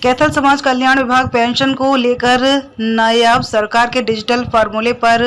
कैथल समाज कल्याण विभाग पेंशन को लेकर नायाब सरकार के डिजिटल फार्मूले पर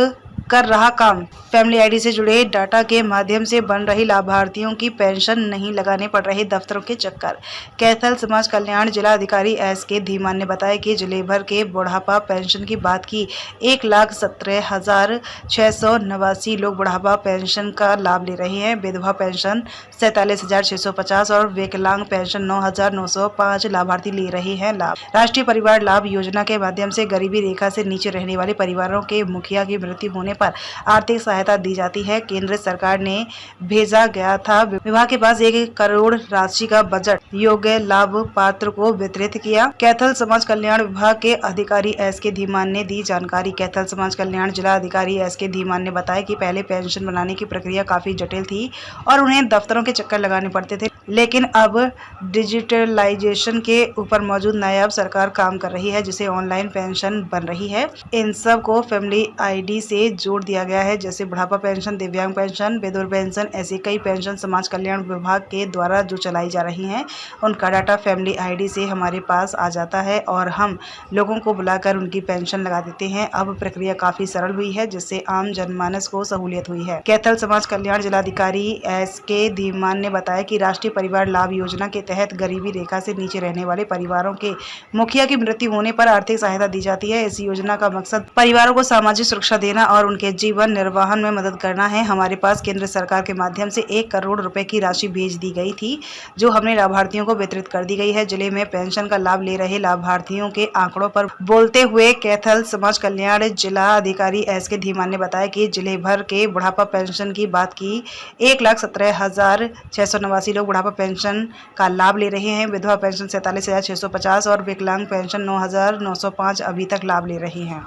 कर रहा काम। फैमिली आईडी से जुड़े डाटा के माध्यम से बन रही लाभार्थियों की पेंशन नहीं लगाने पड़ रहे दफ्तरों के चक्कर। कैथल समाज कल्याण जिला अधिकारी SK धीमान ने बताया कि जिले भर के बुढ़ापा पेंशन की बात की 1,17,689 लोग बुढ़ापा पेंशन का लाभ ले रहे हैं। विधवा पेंशन 47,650 और विकलांग पेंशन 9,905 लाभार्थी ले रहे हैं लाभ। राष्ट्रीय परिवार लाभ योजना के माध्यम से गरीबी रेखा से नीचे रहने वाले परिवारों के मुखिया की मृत्यु होने पर आर्थिक सहायता दी जाती है। केंद्र सरकार ने भेजा गया था विभाग के पास 1 करोड़ राशि का बजट योग्य लाभ पात्र को वितरित किया। कैथल समाज कल्याण विभाग के अधिकारी SK धीमान ने दी जानकारी। कैथल समाज कल्याण जिला अधिकारी SK धीमान ने बताया कि पहले पेंशन बनाने की प्रक्रिया काफी जटिल थी और उन्हें दफ्तरों के चक्कर लगाने पड़ते थे, लेकिन अब डिजिटलाइजेशन के ऊपर मौजूद नायाब सरकार काम कर रही है, जिसे ऑनलाइन पेंशन बन रही है। इन सब को फैमिली आईडी से जोड़ दिया गया है, जैसे बुढ़ापा पेंशन, दिव्यांग पेंशन, विधवा पेंशन, ऐसी कई पेंशन समाज कल्याण विभाग के द्वारा जो चलाई जा रही हैं, उनका डाटा फैमिली आईडी से हमारे पास आ जाता है और हम लोगों को बुलाकर उनकी पेंशन लगा देते हैं। अब प्रक्रिया काफी सरल हुई है, जिससे आम जनमानस को सहूलियत हुई है। कैथल समाज कल्याण जिलाधिकारी SK धीमान ने बताया कि राष्ट्रीय परिवार लाभ योजना के तहत गरीबी रेखा से नीचे रहने वाले परिवारों के मुखिया की मृत्यु होने पर आर्थिक सहायता दी जाती है। इस योजना का मकसद परिवारों को सामाजिक सुरक्षा देना और उनके जीवन निर्वाहन में मदद करना है। हमारे पास केंद्र सरकार के माध्यम से 1 करोड़ रुपए की राशि भेज दी गई थी, जो हमने लाभार्थियों को वितरित कर दी गई है। जिले में पेंशन का लाभ ले रहे लाभार्थियों के आंकड़ों पर बोलते हुए कैथल समाज कल्याण जिला अधिकारी SK धीमान ने बताया कि जिले भर के बुढ़ापा पेंशन की बात की 1,17,689 लोग बुढ़ापा पेंशन का लाभ ले रहे हैं। विधवा पेंशन 47,650 और विकलांग पेंशन 9,905 अभी तक लाभ ले रही हैं।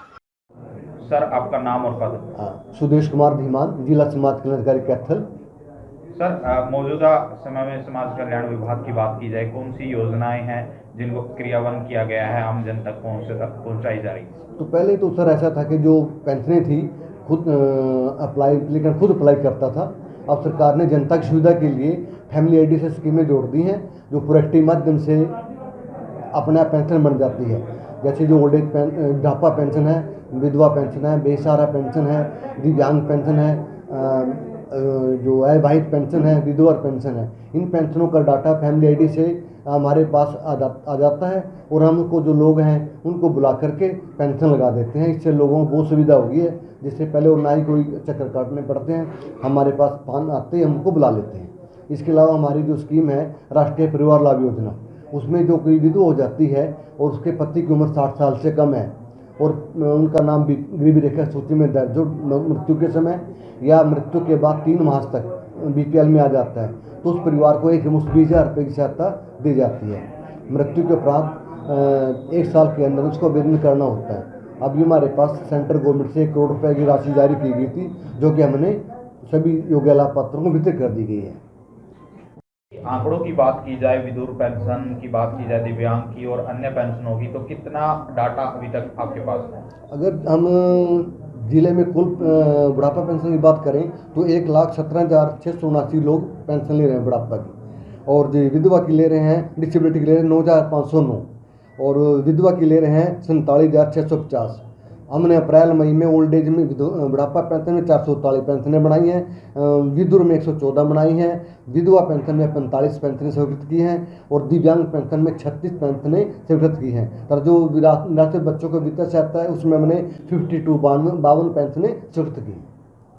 सर, आपका नाम और पद? सुदेश कुमार धीमान, जिला समाज कल्याण अधिकारी कैथल। सर, मौजूदा समय में समाज कल्याण विभाग की बात की जाए, कौन सी योजनाएं हैं जिनको क्रियान्वयन किया गया है, आम जन तक पहुंचाई जा रही है? तो पहले तो सर ऐसा था कि जो पेंशनें थी खुद अप्लाई करता था। अब सरकार ने जनता की सुविधा के लिए फैमिली आईडी से स्कीमें जोड़ दी हैं, जो प्रोएक्टिव माध्यम से अपने आप पेंशन बन जाती है। जैसे जो ओल्ड एज बुढ़ापा पेंशन है, विधवा पेंशन है, बेसहारा पेंशन है, दिव्यांग पेंशन है, जो अविवाहित पेंशन है, विधवा पेंशन है। इन पेंशनों का डाटा फैमिली आईडी से हमारे पास आ जाता है और हम उनको जो लोग हैं उनको बुला करके पेंशन लगा देते हैं। इससे लोगों को बहुत सुविधा हो गई है, जिससे पहले और ना ही कोई चक्कर काटने पड़ते हैं। हमारे पास पान आते ही हमको बुला लेते हैं। इसके अलावा हमारी जो स्कीम है राष्ट्रीय परिवार लाभ योजना, उसमें जो कोई विधवा हो जाती है और उसके पति की उम्र 60 साल से कम है और उनका नाम गरीबी रेखा सूची में दर्ज हो मृत्यु के समय या मृत्यु के बाद 3 माह तक BPL में आ जाता है, तो उस परिवार को एक मुश्त 20,000 रुपये की सहायता दी जाती है। मृत्यु के उपरांत 1 साल के अंदर उसको आवेदन करना होता है। अभी हमारे पास सेंट्रल गवर्नमेंट से 1 करोड़ रुपये की राशि जारी की गई थी, जो कि हमने सभी योग्य लाभ पात्रों को वितरित कर दी गई है। आंकड़ों की बात की जाए, विधवा पेंशन की बात की जाए, दिव्यांग की और अन्य पेंशनों की, तो कितना डाटा अभी तक आपके पास है? अगर हम जिले में कुल बुढ़ापा पेंशन की बात करें तो 1,17,679 लोग पेंशन ले रहे हैं बुढ़ापा की, और जो विधवा की ले रहे हैं, डिसेबिलिटी की ले रहे हैं 9,509 और विधवा की ले रहे हैं 47,650। हमने अप्रैल मई में ओल्ड एज में बुढ़ापा पेंशन में 443 पेंशनें बनाई हैं, विधुर में 114 बनाई हैं, विधवा पेंशन में 45 पेंशनें स्वीकृत की हैं और दिव्यांग पेंशन में 36 पेंशनें स्वीकृत की हैं। पर जो विरासत बच्चों को वित्तीय सहायता है उसमें हमने 52 पेंशनें स्वीकृत की।